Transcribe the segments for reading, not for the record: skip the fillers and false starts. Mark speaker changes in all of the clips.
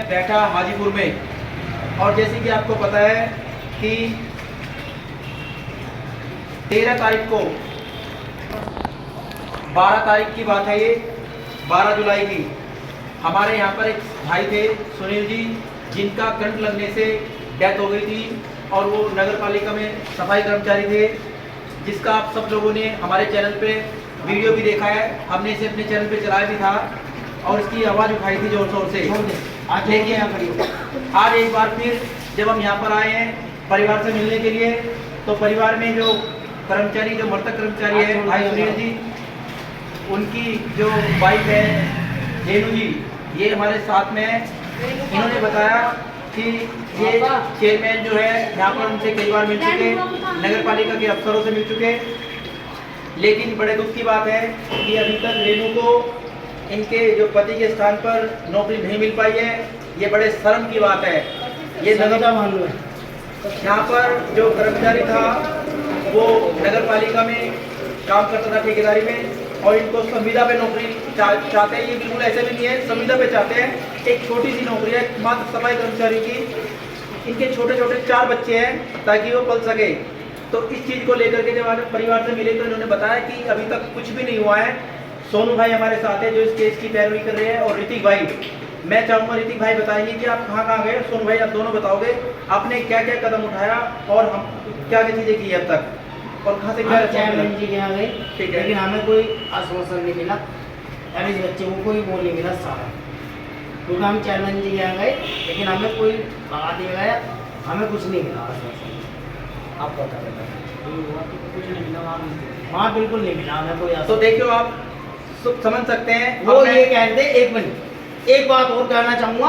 Speaker 1: बैठा हाजीपुर में, और जैसे कि आपको पता है कि 13 तारीख को 12 तारीख की बात है, ये 12 जुलाई की, हमारे यहाँ पर एक भाई थे सुनील जी, जिनका करंट लगने से डेथ हो गई थी, और वो नगर पालिका में सफाई कर्मचारी थे, जिसका आप सब लोगों ने हमारे चैनल पे वीडियो भी देखा है। हमने इसे अपने चैनल पे चलाया भी था और इसकी आवाज़ उठाई थी जोर शोर से। आज एक बार फिर जब हम यहाँ पर आए हैं परिवार से मिलने के लिए, तो परिवार में जो कर्मचारी, जो मृतक कर्मचारी है भाई सुनील जी, उनकी जो वाइफ है रेनू जी, ये हमारे साथ में है। इन्होंने बताया कि ये चेयरमैन जो है यहाँ पर उनसे कई बार मिल चुके, नगर पालिका के अफसरों से मिल चुके, लेकिन बड़े दुख की बात है कि अभी तक रेनू को इनके जो पति के स्थान पर नौकरी नहीं मिल पाई है। ये बड़े शर्म की बात है। ये नगर मालूम है यहाँ पर जो कर्मचारी था वो नगर पालिका में काम करता था ठेकेदारी में, और इनको संविदा पे नौकरी चाहते हैं। ये बिल्कुल ऐसे भी नहीं है, संविदा पे चाहते हैं। एक छोटी सी नौकरी है मात्र सफाई कर्मचारी की। इनके छोटे छोटे 4 बच्चे हैं ताकि वो पल सके। तो इस चीज़ को लेकर के जब हमारे परिवार से मिले तो इन्होंने बताया कि अभी तक कुछ भी नहीं हुआ है। सोनू भाई हमारे साथ है जो इस केस की पैरवी कर रहे हैं, और ऋतिक भाई, मैं चाहूँगा ऋतिक भाई बताइए कि आप कहाँ कहाँ गए। सोनू भाई आप दोनों बताओगे आपने क्या क्या कदम उठाया और हम क्या क्या चीज़ें की अब तक, और कहाँ से क्या
Speaker 2: चेयरमैन जी के यहाँ गए,
Speaker 1: ठीक है,
Speaker 2: लेकिन हमें कोई आश्वासन नहीं मिला, यानी इस बच्चे को कोई वो नहीं मिला सारा, क्योंकि हम चेयरमैन जी के यहाँ गए लेकिन हमें कोई लगा दिया गया, हमें कुछ नहीं मिला आश्वासन। आप बता दें कुछ नहीं मिला वहाँ, बिल्कुल नहीं मिला हमें कोई।
Speaker 1: तो देखियो आप समझ सकते हैं
Speaker 2: वो ये कह रहे थे, एक मिनट एक बात और कहना चाहूँगा,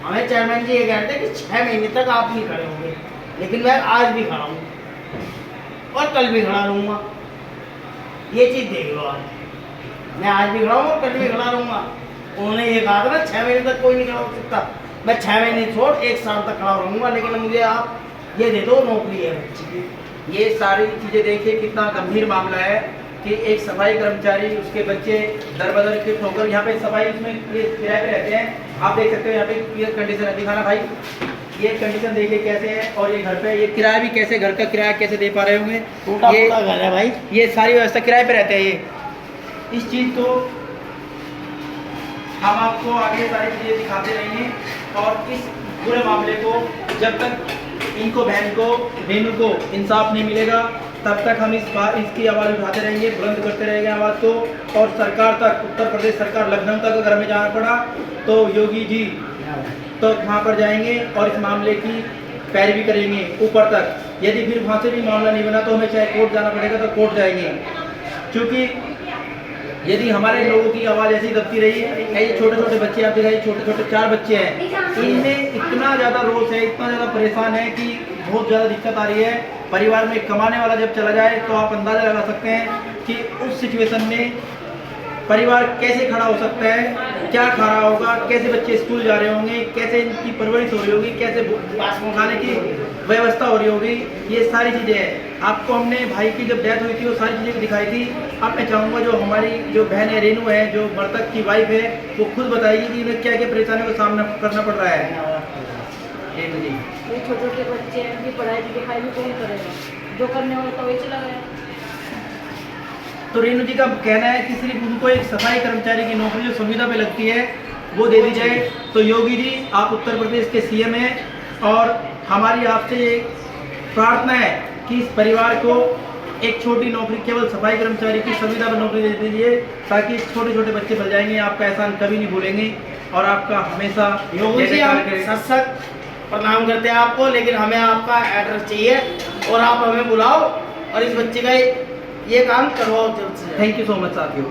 Speaker 2: हमें चेयरमैन जी ये कह रहे थे कि 6 महीने तक आप नहीं खड़े होंगे, लेकिन मैं आज भी खड़ा हूँ और कल भी खड़ा रहूँगा। ये चीज़ देख लो आप, मैं आज भी खड़ा हूँ और कल भी खड़ा रहूँगा। उन्होंने ये कहा था ना 6 महीने तक कोई नहीं खड़ा हो सकता, मैं 6 महीने छोड़ 1 साल तक खड़ा रहूँगा, लेकिन मुझे आप ये दे दो नौकरी है बच्ची की।
Speaker 1: ये सारी चीज़ें देखिए कितना गंभीर मामला है कि एक सफाई कर्मचारी, उसके बच्चे दर बदर के ठोकर, यहाँ पे सफाई उसमें ये किराए पे रहते हैं। आप देख सकते हो यहाँ पे ये कंडीशन है, दिखाना भाई, ये कंडीशन देखिए कैसे है, और ये घर पे ये किराया भी कैसे, घर का किराया कैसे दे पा रहे होंगे।
Speaker 2: ये घर है भाई,
Speaker 1: ये सारी व्यवस्था किराए पे रहते हैं। ये इस चीज़ को हम आपको आगे सारी चीज़ें दिखाते रहेंगे, और इस पूरे मामले को जब तक इनको, बहन को, रेनू को इंसाफ नहीं मिलेगा तब तक हम इसकी आवाज़ उठाते रहेंगे, बुलंद करते रहेंगे आवाज़ को, और सरकार तक, उत्तर प्रदेश सरकार, लखनऊ तक अगर हमें जाना पड़ा तो योगी जी तो वहाँ पर जाएंगे और इस मामले की पैरवी करेंगे ऊपर तक। यदि फिर वहाँ से भी मामला नहीं बना तो हमें चाहे कोर्ट जाना पड़ेगा तो कोर्ट जाएंगे, क्योंकि यदि हमारे लोगों की आवाज़ ऐसी दबती रही, ये छोटे छोटे बच्चे आप दिखाइए, छोटे छोटे 4 बच्चे हैं, इनमें इतना ज़्यादा रोष है, इतना ज़्यादा परेशान है कि बहुत ज़्यादा दिक्कत आ रही है। परिवार में कमाने वाला जब चला जाए तो आप अंदाज़ा लगा सकते हैं कि उस सिचुएशन में परिवार कैसे खड़ा हो सकता है, क्या खा रहा होगा, कैसे बच्चे स्कूल जा रहे होंगे, कैसे इनकी परवरिश हो रही होगी, कैसे खाने की व्यवस्था हो रही होगी। ये सारी चीज़ें हैं। आपको हमने भाई की जब डेथ हुई थी वो सारी चीज़ें दिखाई थी। अब मैं चाहूँगा जो हमारी जो बहन है रेनू है, जो मृतक की वाइफ है, वो खुद बताएगी कि इन्हें क्या क्या परेशानियों का सामना करना पड़ रहा है। रेनू जी,
Speaker 3: ये छोटे छोटे बच्चे हैं, उनकी पढ़ाई लिखाई भी कौन करेगा, जो करने वाला तो वही चला गया।
Speaker 1: तो रेनू जी का कहना है कि सिर्फ उनको एक सफाई कर्मचारी की नौकरी जो संविदा पे लगती है वो दे दी जाए। तो योगी जी, आप उत्तर प्रदेश के सीएम हैं, और हमारी आपसे एक प्रार्थना है कि इस परिवार को एक छोटी नौकरी, केवल सफाई कर्मचारी की संविदा पर नौकरी दे दीजिए, ताकि छोटे छोटे बच्चे पल जाएंगे। आपका एहसान कभी नहीं भूलेंगे, और आपका हमेशा
Speaker 2: योगी जी हम सत प्रणाम करते हैं आपको, लेकिन हमें आपका एड्रेस चाहिए और आप हमें बुलाओ और इस बच्चे का ये काम करवाओ जल्द से जल्द।
Speaker 1: थैंक यू सो मच साथियों।